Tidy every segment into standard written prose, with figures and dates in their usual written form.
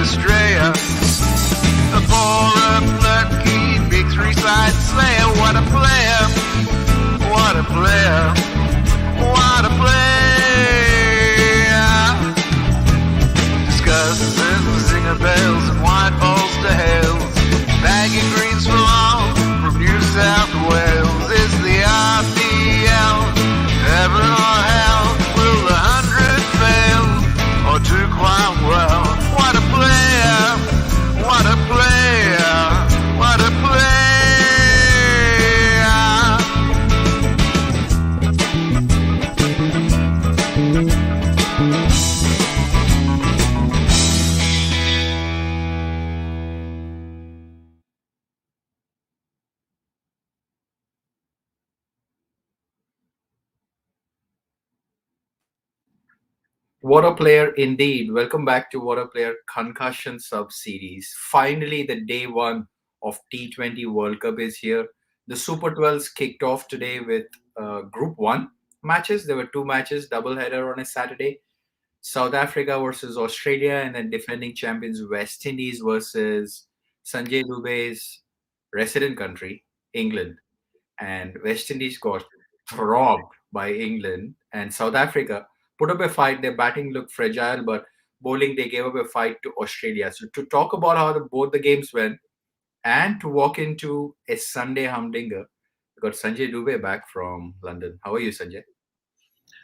destroyer. The baller, plucky, big three-side slayer. What a player! What a player! What a player! Discusses, zinger bells, and white balls to hells. Baggy greens for long from New South Wales. Is the RPL heaven or hell? Will the 100 fail or do quite well? What a player! What a player! What a player! What a player indeed. Welcome back to What a Player Concussion Sub Series. Finally, the day one of T20 World Cup is here. The Super 12s kicked off today with Group 1 matches. There were two matches, double header on a Saturday. South Africa versus Australia, and then defending champions West Indies versus Sanjay Dubey's resident country, England. And West Indies got robbed by England, and South Africa put up a fight. Their batting looked fragile, but bowling they gave up a fight to Australia. So to talk about how both the games went and to walk into a Sunday humdinger, we got Sanjay Dubey back from London. How are you, Sanjay?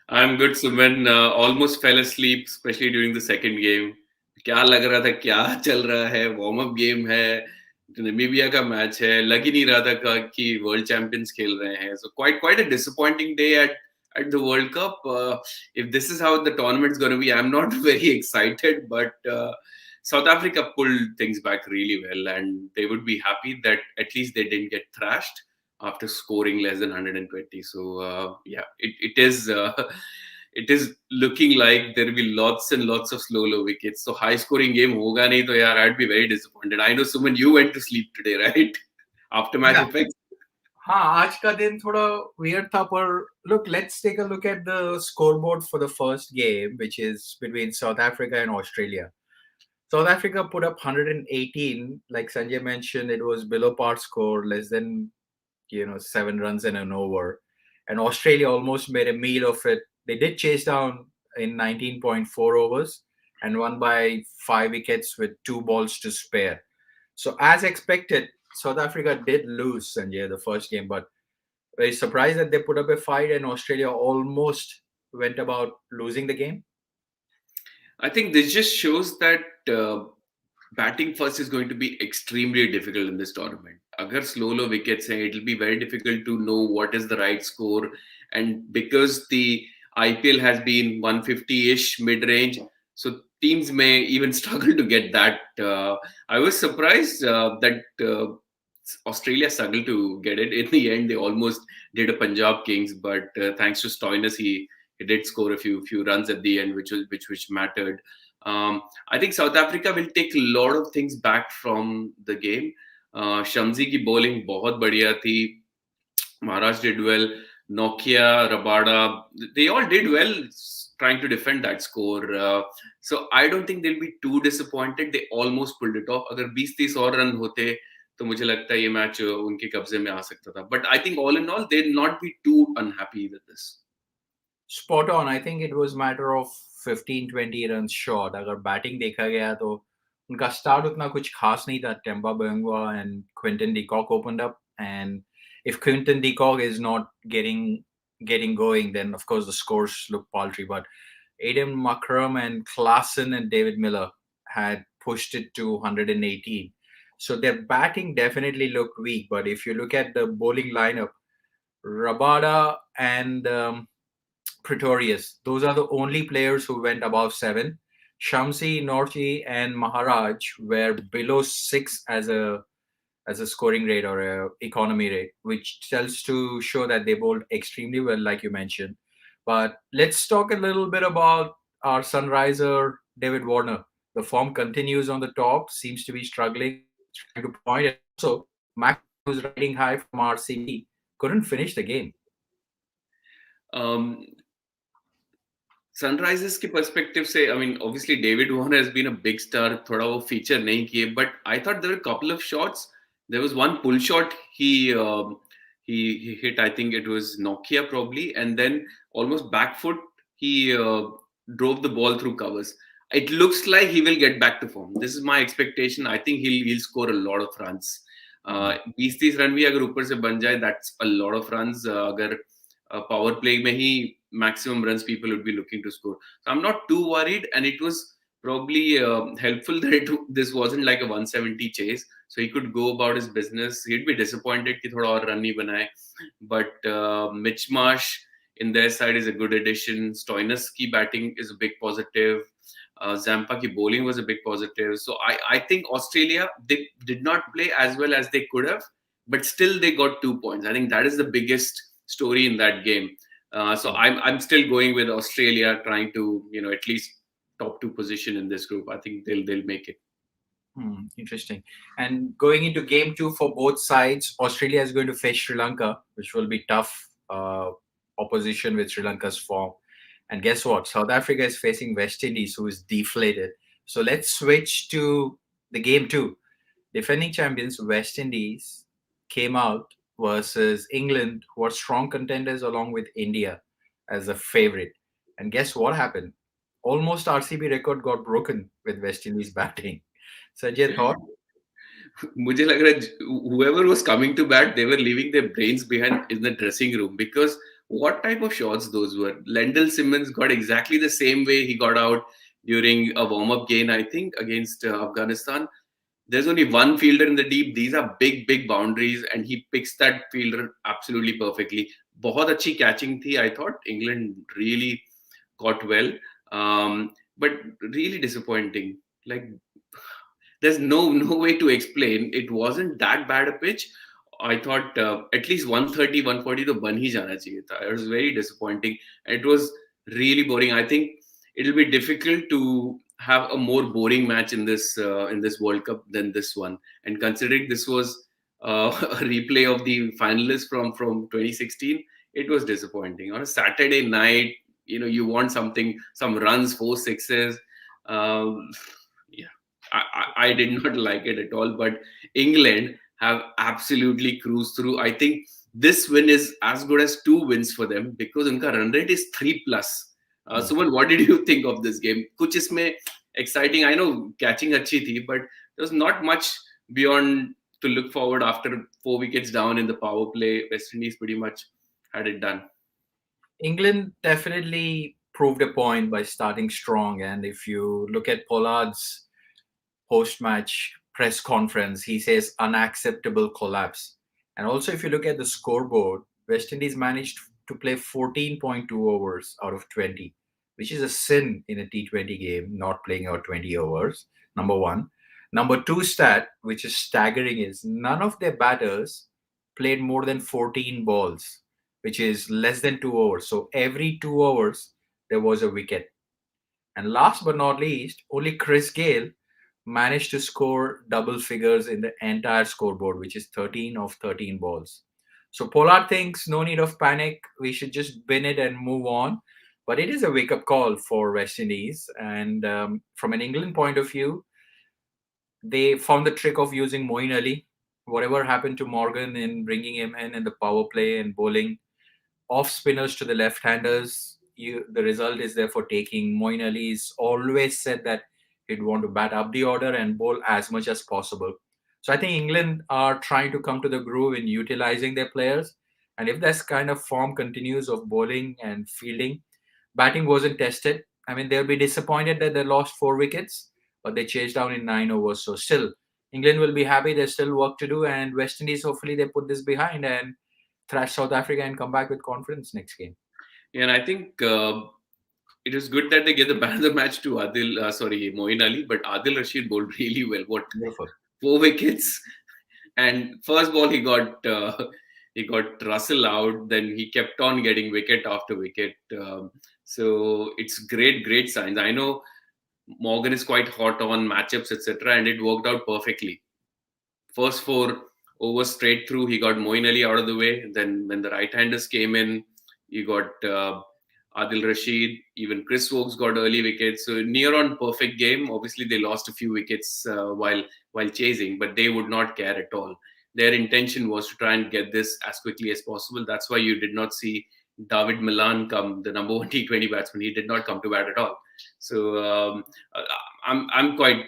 I'm good, Suman. Almost fell asleep, especially during the second game. क्या लग रहा था क्या चल रहा है warm up game है Namibia का मैच है लग ही नहीं रहा था कि वर्ल्ड चैंपियंस खेल रहे हैं so quite a disappointing day at the World Cup. If this is how the tournament's going to be, I'm not very excited, but South Africa pulled things back really well, and they would be happy that at least they didn't get thrashed after scoring less than 120. So it is looking like there will be lots and lots of slow wickets. So high scoring game hoga nahi to yaar, I'd be very disappointed. I know Suman, you went to sleep today, right? After match effects. हाँ आज का दिन थोड़ा weird था पर look, let's take a look at the scoreboard for the first game, which is between South Africa and Australia. South Africa put up 118. Like Sanjay mentioned, it was below par score, less than 7 runs and an over. And Australia almost made a meal of it. They did chase down in 19.4 overs and won by 5 wickets with 2 balls to spare. So as expected, South Africa did lose, Sanjay, the first game, but very surprised that they put up a fight and Australia almost went about losing the game. I think this just shows that batting first is going to be extremely difficult in this tournament. Agar slow wickets hai, it'll be very difficult to know what is the right score. And because the IPL has been 150-ish mid-range, so teams may even struggle to get that. I was surprised that Australia struggled to get it. In the end, they almost did a Punjab Kings, but thanks to Stoinis, he did score a few runs at the end, which mattered. I think South Africa will take a lot of things back from the game. Shamsi ki bowling बहुत बढ़िया थी. Maharaj did well. Nortje, Rabada, they all did well trying to defend that score. So I don't think they'll be too disappointed. They almost pulled it off. अगर 20-30 और run होते तो मुझे लगता है ये मैच उनके कब्जे में आ सकता था. But I think all in all, they'll not be too unhappy with this. Spot on. I think it was matter of 15-20 runs short. अगर बैटिंग देखा गया तो उनका स्टार्ट उतना कुछ खास नहीं था. Temba Bavuma and Quinton de Kock opened up, and if Quinton de Kock is not getting going, then of course the scores look paltry. But Aiden Markram and Klaassen and David Miller had pushed it to 118. So their batting definitely looked weak. But if you look at the bowling lineup, Rabada and Pretorius, those are the only players who went above 7. Shamsi, Nortje, and Maharaj were below 6 as a scoring rate or a economy rate, which tells to show that they bowled extremely well, like you mentioned. But let's talk a little bit about our sunriser, David Warner. The form continues on the top, seems to be struggling, trying to point. And also, Max, who's riding high from RCB, couldn't finish the game. Sunrisers के perspective से, I mean, obviously David Warner has been a big star. थोड़ा वो feature नहीं किए, but I thought there were a couple of shots. There was one pull shot he hit. I think it was Nokia probably, and then almost back foot he drove the ball through covers. It looks like he will get back to form. This is my expectation. I think he'll score a lot of runs. 20-30 run भी अगर ऊपर से बन जाए, that's a lot of runs. अगर power play में ही maximum runs people would be looking to score. So I'm not too worried, and it was probably helpful that this wasn't like a 170 chase, so he could go about his business. He'd be disappointed कि थोड़ा और run नहीं बनाए, but Mitch Marsh in their side is a good addition. Stoinis की batting is a big positive. Zampa ki bowling was a big positive. So I think Australia, they did not play as well as they could have, but still they got 2 points. I think that is the biggest story in that game. So I'm still going with Australia, trying to at least top 2 position in this group. I think they'll make it. Interesting. And going into game 2 for both sides, Australia is going to face Sri Lanka, which will be tough opposition with Sri Lanka's form. And guess what? South Africa is facing West Indies, who is deflated. So let's switch to the game 2. Defending champions West Indies came out versus England, who are strong contenders along with India as a favorite. And guess what happened? Almost RCB record got broken with West Indies batting. Sanjay, thought? मुझे लग रहा है whoever was coming to bat, they were leaving their brains behind in the dressing room, because what type of shots those were. Lendl Simmons got exactly the same way he got out during a warm-up game, I think, against Afghanistan. There's only one fielder in the deep. These are big boundaries, and he picks that fielder absolutely perfectly. बहुत अच्छी catching थी. I thought England really caught well, but really disappointing. Like, there's no way to explain. It wasn't that bad a pitch. I thought at least 130, 140 to ban hi jana chahiye tha. It was very disappointing. It was really boring. I think it'll be difficult to have a more boring match in this World Cup than this one. And considering this was a replay of the finalists from 2016, it was disappointing. On a Saturday night, you want some runs, 4 sixes. I did not like it at all. But England have absolutely cruised through. I think this win is as good as 2 wins for them, because unka run rate is 3+. Suman, what did you think of this game? Kuch isme exciting. I know catching achhi thi, but there was not much beyond to look forward after 4 wickets down in the power play. West Indies pretty much had it done. England definitely proved a point by starting strong. And if you look at Pollard's post-match press conference, he says unacceptable collapse. And also, if you look at the scoreboard, West Indies managed to play 14.2 overs out of 20, which is a sin in a T20 game, not playing out 20 overs, number one. Number 2 stat, which is staggering, is none of their batters played more than 14 balls, which is less than 2 overs. So every 2 overs, there was a wicket. And last but not least, only Chris Gayle managed to score double figures in the entire scoreboard, which is 13 of 13 balls. So Pollard thinks no need of panic. We should just bin it and move on. But it is a wake-up call for West Indies. And from an England point of view, they found the trick of using Moeen Ali. Whatever happened to Morgan in bringing him in the power play and bowling off spinners to the left-handers, the result is therefore taking. Moeen Ali's always said that he'd want to bat up the order and bowl as much as possible. So I think England are trying to come to the groove in utilizing their players. And if this kind of form continues of bowling and fielding, batting wasn't tested. I mean, they'll be disappointed that they lost 4 wickets, but they chased down in 9 overs. So still, England will be happy. There's still work to do. And West Indies, hopefully they put this behind and thrash South Africa and come back with confidence next game. Yeah, and I think it is good that they gave the man of the match to Moeen Ali, but Adil Rashid bowled really well. Beautiful. 4 wickets, and first ball he got Russell out. Then he kept on getting wicket after wicket. So it's great signs. I know Morgan is quite hot on matchups, etc., and it worked out perfectly. First 4 overs straight through, he got Moeen Ali out of the way. Then when the right-handers came in, you got Adil Rashid, even Chris Wokes got early wickets. So near on perfect game. Obviously, they lost a few wickets while chasing, but they would not care at all. Their intention was to try and get this as quickly as possible. That's why you did not see David Milan come, the number one T20 batsman. He did not come to bat at all. So uh, I'm quite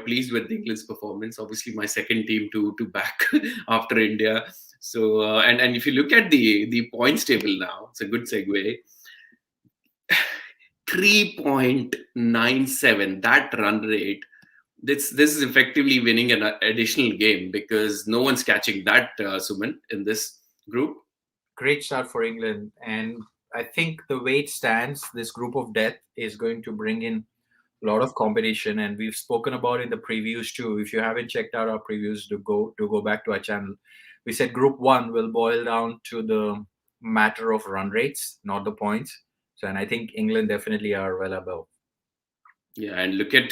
pleased with England's performance. Obviously, my second team to back after India. So and if you look at the points table now, it's a good segue. 3.97, that run rate. This is effectively winning an additional game because no one's catching that, Suman, in this group. Great start for England. And I think the way it stands, this group of death is going to bring in a lot of competition. And we've spoken about in the previews too. If you haven't checked out our previews, go back to our channel. We said Group 1 will boil down to the matter of run rates, not the points. So, and I think England definitely are well above. Yeah, and look at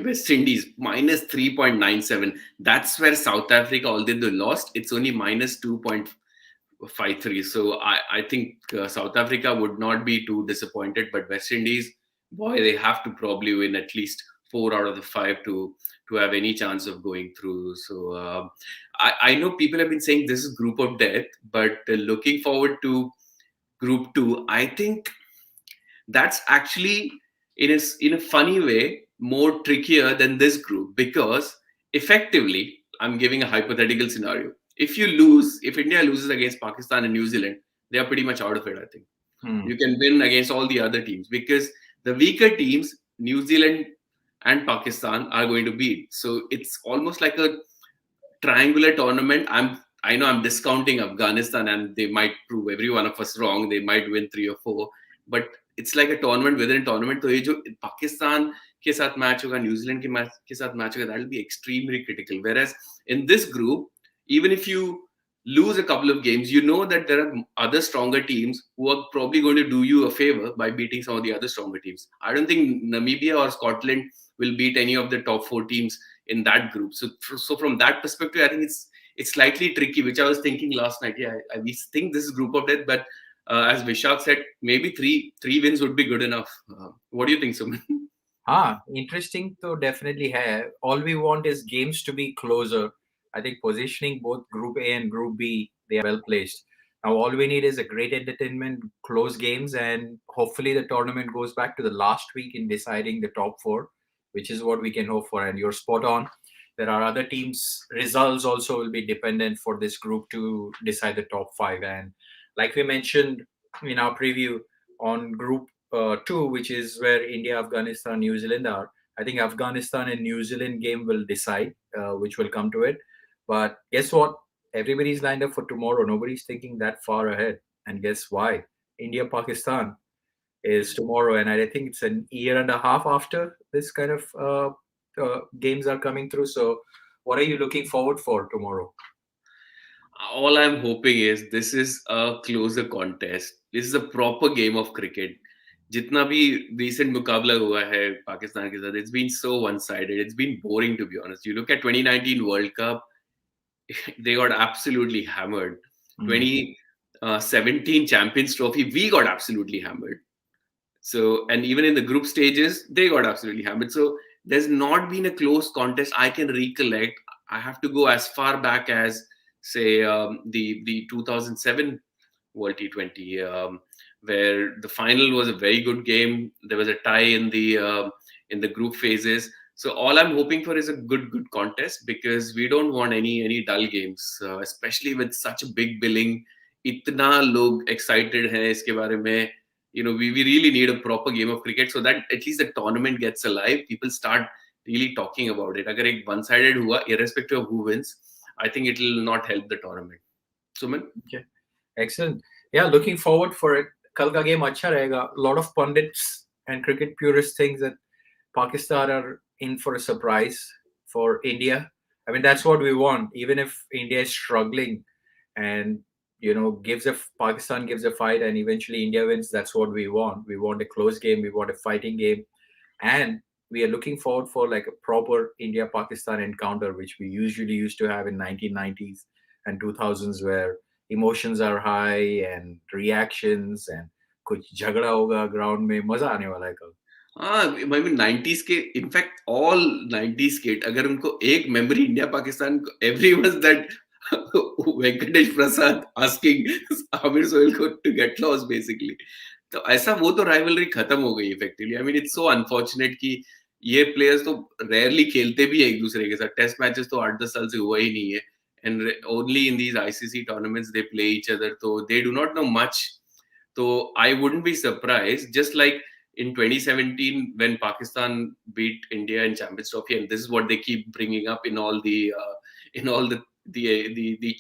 West Indies minus 3.97. That's where South Africa, although they lost, it's only minus 2.53. So I think South Africa would not be too disappointed, but West Indies, boy, they have to probably win at least 4 out of the 5 to have any chance of going through. So I know people have been saying this is group of death, but looking forward to Group 2, I think that's actually in a funny way more trickier than this group, because effectively, I'm giving a hypothetical scenario. If India loses against Pakistan and New Zealand, they are pretty much out of it, I think. You can win against all the other teams because the weaker teams, New Zealand and Pakistan, are going to beat. So it's almost like a triangular tournament. I know I'm discounting Afghanistan and they might prove every one of us wrong. They might win 3 or 4, but it's like a tournament within a tournament. So ये जो Pakistan के साथ match होगा, New Zealand के साथ match होगा, that will be extremely critical. Whereas in this group, even if you lose a couple of games, you know that there are other stronger teams who are probably going to do you a favor by beating some of the other stronger teams. I don't think Namibia or Scotland will beat any of the top 4 teams in that group. So from that perspective, I think it's slightly tricky, which I was thinking last night. Yeah, we think this is group of death, but as Vishak said, maybe three wins would be good enough. What do you think, Suman? Interesting to definitely have. All we want is games to be closer. I think positioning both Group A and Group B, they are well placed. Now all we need is a great entertainment, close games, and hopefully the tournament goes back to the last week in deciding the top 4, which is what we can hope for. And you're spot on. There are other teams' results also will be dependent for this group to decide the top 5. And like we mentioned in our preview on Group 2, which is where India, Afghanistan, New Zealand are, I think Afghanistan and New Zealand game will decide which will come to it. But guess what? Everybody's lined up for tomorrow. Nobody's thinking that far ahead. And guess why? India, Pakistan is tomorrow. And I think it's an year and a half after this kind of games are coming through. So what are you looking forward for tomorrow? All I'm hoping is this is a closer contest. This is a proper game of cricket. जितना भी recent मुकाबला हुआ है पाकिस्तान के साथ, it's been so one-sided. It's been boring, to be honest. You look at 2019 World Cup, they got absolutely hammered. 2017 Champions Trophy, we got absolutely hammered. So, and even in the group stages, they got absolutely hammered. So there's not been a close contest I can recollect. I have to go as far back as, say, the 2007 World T20, where the final was a very good game. There was a tie in the group phases. So all I'm hoping for is a good contest, because we don't want any dull games, especially with such a big billing. Itna log excited hai iske bare mein. You know, we really need a proper game of cricket so that at least the tournament gets alive. People start really talking about it. Agar ek one-sided hua, irrespective of who wins, I think it will not help the tournament. Suman? Okay. Excellent. Yeah, looking forward for it. Kal ka game acha rahega. A lot of pundits and cricket purists think that Pakistan are in for a surprise for India. I mean, that's what we want. Even if India is struggling and Pakistan gives a fight and eventually India wins, that's what we want. We want a close game. We want a fighting game. And we are looking forward for like a proper India-Pakistan encounter, which we usually used to have in 1990s and 2000s, where emotions are high and reactions and कुछ झगड़ा होगा ground में, मजा आने वाला है कल. हाँ, I mean 90s के इनफैक्ट ऑल 90s के अगर उनको एक memory India Pakistan everyone that Venkatesh Prasad asking Aamir Sohail को टू गेट लॉस बेसिकली. तो ऐसा वो तो राइवलरी खत्म हो गई effectively. I mean it's so unfortunate कि ये प्लेयर्स तो रेयरली खेलते भी है एक दूसरे के साथ. टेस्ट मैचेस तो 8-10 साल से हुआ ही नहीं है. And only in these ICC tournaments they play each other. तो they do not know much. So I wouldn't be surprised, just like in 2017 when Pakistan beat India in Champions Trophy, and this is what they keep bringing up in all the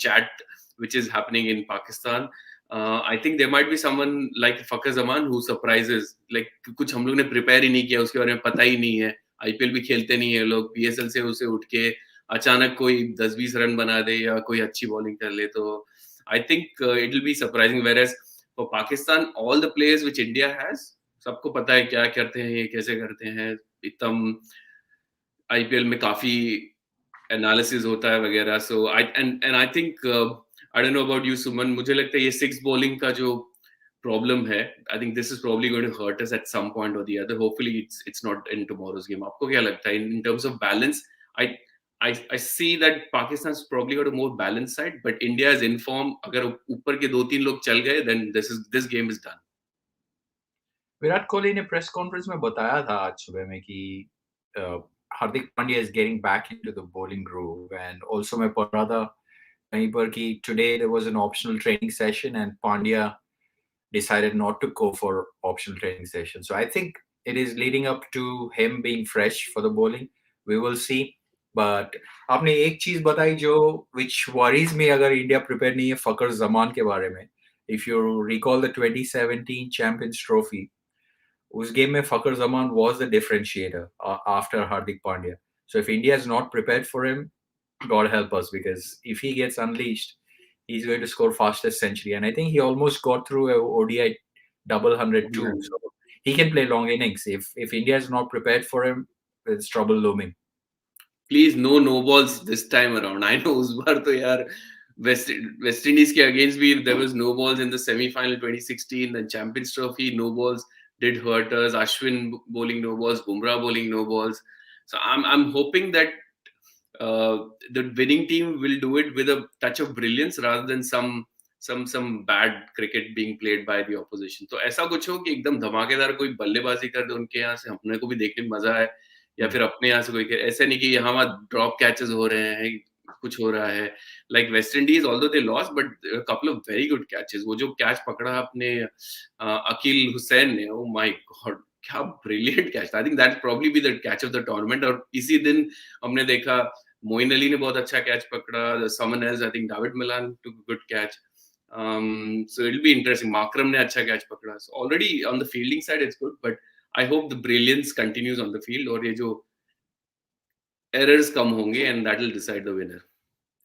chat which is happening in Pakistan. I think there might be someone like Fakhar Zaman who surprises, like कुछ हम लोग ने prepare ही नहीं किया, उसके बारे में पता ही नहीं है. IPL भी खेलते नहीं है लोग. PSL से उसे उठ के अचानक कोई 10-20 रन बना दे या कोई अच्छी बॉलिंग कर ले, तो I think it will be surprising. Whereas for Pakistan, all the players which India has, सबको पता है क्या करते हैं, ये कैसे करते हैं. एकदम IPL में काफी एनालिसिस होता है वगैरह. So I think I don't know about you Suman, मुझे लगता है ये 6 बॉलिंग का जो प्रॉब्लम है, I think this is probably going to hurt us at some point और the other. Hopefully it's not in tomorrow's game. आपको क्या लगता है in terms of balance? I see that Pakistan's probably got a more balanced side, but India is in form. अगर ऊपर के 2-3 लोग चल गए, then this game is done. Virat Kohli ने प्रेस कॉन्फ्रेंस में बताया था आज सुबह में कि Hardik Pandya is getting back into the bowling groove. And also मैं पढ़ रहा था कहीं पर कि today there was an optional training session and Pandya decided not to go for optional training session. So I think it is leading up to him being fresh for the bowling. We will see. But आपने एक चीज बताई जो which worries me अगर India prepare नहीं है फकर जमान के बारे में. If you recall the 2017 Champions Trophy, उस गेम में फकर Zaman was the differentiator after Hardik Pandya. So if India is not prepared for him, God help us, because if he gets unleashed, he's going to score fastest century. And I think he almost got through a ODI double 100 too. So he can play long innings. If India is not prepared for him, there's trouble looming. Please no balls this time around. I know उस बार तो यार West Indies के against भी there was no balls in the semi-final 2016 and Champions Trophy. No balls did hurt us. Ashwin bowling no balls, Bumrah bowling no balls. So I'm hoping that the winning team will do it with a touch of brilliance rather than some bad cricket being played by the opposition. तो ऐसा कुछ हो कि एकदम धमाकेदार कोई बल्लेबाजी कर दे उनके यहाँ से, अपने को भी देखने में मजा है, या फिर अपने यहाँ से कोई, ऐसा नहीं कि यहाँ वहाँ ड्रॉप कैचेस हो रहे हैं, कुछ हो रहा है. Like West Indies although they lost but couple of very good catches. वो जो कैच पकड़ा अपने अकील हुसैन ने, ओ माय गॉड, क्या brilliant catch. I think that probably be the catch of the tournament. और इसी दिन हमने देखा मोइन अली ने बहुत अच्छा कैच पकड़ा. Someone else, I think David Milan took a good catch. So it'll be interesting. Markram ने अच्छा कैच पकड़ा. So already on the fielding side it's good, but I hope the brilliance continues on the field और ये जो errors कम होंगे and that will decide the winner.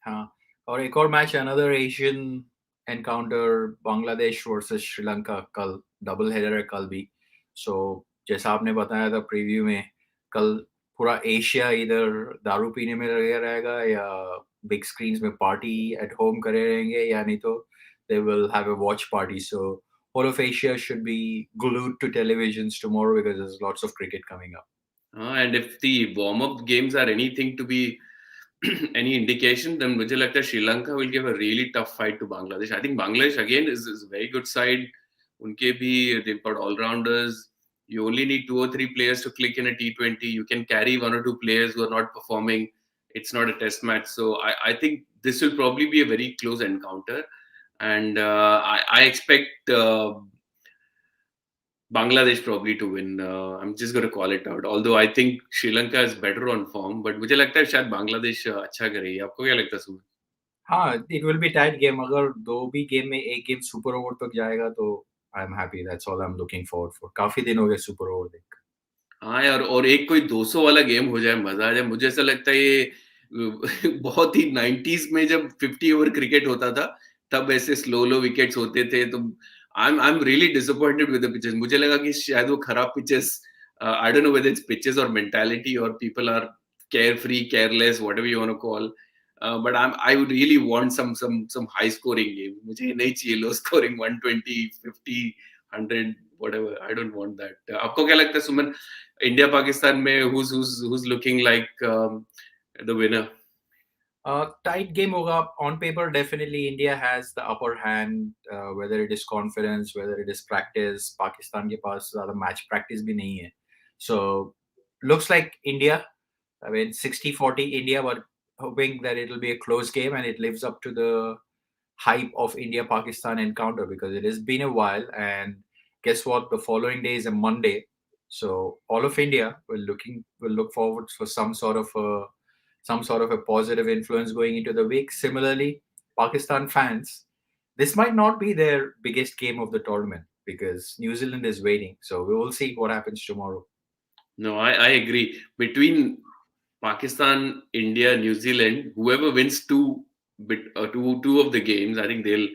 हाँ, और एक और match, another Asian encounter, Bangladesh versus Sri Lanka. कल डबल हेडर है कल भी. So जैसा आपने बताया था प्रीव्यू में, कल पूरा एशिया इधर दारू पीने में लगे रहेगा या बिग स्क्रीन्स में पार्टी एट होम करे रहेंगे, या नहीं तो they will have a watch party. So whole of Asia should be glued to televisions tomorrow because there's lots of cricket coming up. And if the warm-up games are anything to be any indication, then मुझे लगता है Sri Lanka will give a really tough fight to Bangladesh. I think Bangladesh again is a very good side. उनके भी they've got all-rounders. You only need 2 or 3 players to click in a T20. You can carry 1 or 2 players who are not performing. It's not a test match. So I think this will probably be a very close encounter. And I expect Bangladesh probably to win. I'm just going to call it out. Although I think Sri Lanka is better on form, but मुझे लगता है शायद बांग्लादेश अच्छा करेगी. आपको क्या लगता है सुमन? हाँ, it will be tight game. अगर दो भी गेम में एक गेम सुपर ओवर तक जाएगा तो I'm happy. That's all I'm looking forward for. काफी दिन हो गए सुपर ओवर देख. हाँ यार, और एक कोई 200 वाला गेम हो जाए, मजा आ जाए. मुझे ऐसा लगता है ये बहुत ही 90s में जब 50 ओवर क्रिकेट होता था तब ऐसे स्लो विकेट्स होते थे. तो I'm really disappointed with the pitches. मुझे लगा कि शायद वो खराब pitches, I don't know whether it's pitches or mentality or people are carefree, careless, whatever you want to call. But I would really want some high scoring game. मुझे नहीं चाहिए low scoring 120, 50 100, whatever. I don't want that. आपको क्या लगता है सुमन? India Pakistan में who's looking like the winner? Tight game hoga. On paper, definitely India has the upper hand. Whether it is confidence, whether it is practice, Pakistan के पास ज़्यादा match practice भी नहीं है. So looks like India. I mean, 60-40 India, but hoping that it'll be a close game and it lives up to the hype of India-Pakistan encounter, because it has been a while. And guess what? The following day is a Monday, so all of India will look forward for some sort of a positive influence going into the week. Similarly, Pakistan fans, this might not be their biggest game of the tournament because New Zealand is waiting. So we will see what happens tomorrow. No, I agree. Between Pakistan, India, New Zealand, whoever wins two of the games, I think they'll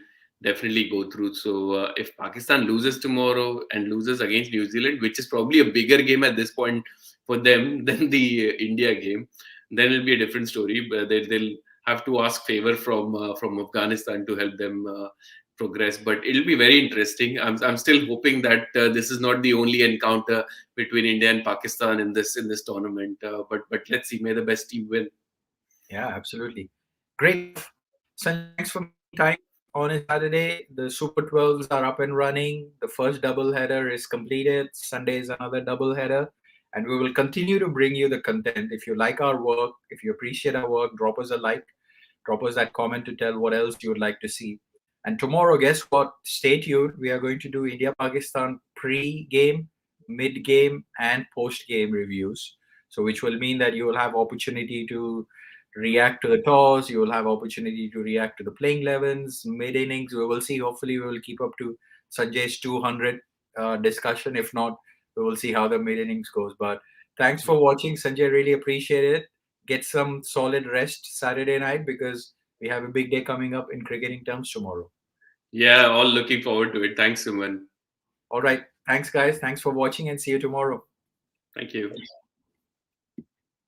definitely go through. So if Pakistan loses tomorrow and loses against New Zealand, which is probably a bigger game at this point for them than the India game, then it'll be a different story. But they'll have to ask favor from Afghanistan to help them progress. But it'll be very interesting. I'm still hoping that this is not the only encounter between India and Pakistan in this tournament. But let's see. May the best team win. Yeah, absolutely. Great stuff. Sanjay, thanks for making time on a Saturday. The Super 12s are up and running. The first double header is completed. Sunday is another double header. And we will continue to bring you the content. If you like our work, if you appreciate our work, drop us a like, drop us that comment to tell what else you would like to see. And tomorrow, guess what? Stay tuned. We are going to do India Pakistan pre game, mid game, and post game reviews. So, which will mean that you will have opportunity to react to the toss. You will have opportunity to react to the playing 11s, mid innings. We will see. Hopefully, we will keep up to Sanjay's 200 discussion. If not, we will see how the mid innings goes. But thanks for watching, Sanjay. Really appreciate it. Get some solid rest Saturday night because we have a big day coming up in cricketing terms tomorrow. Yeah, all looking forward to it. Thanks, Suman. All right. Thanks, guys. Thanks for watching and see you tomorrow. Thank you.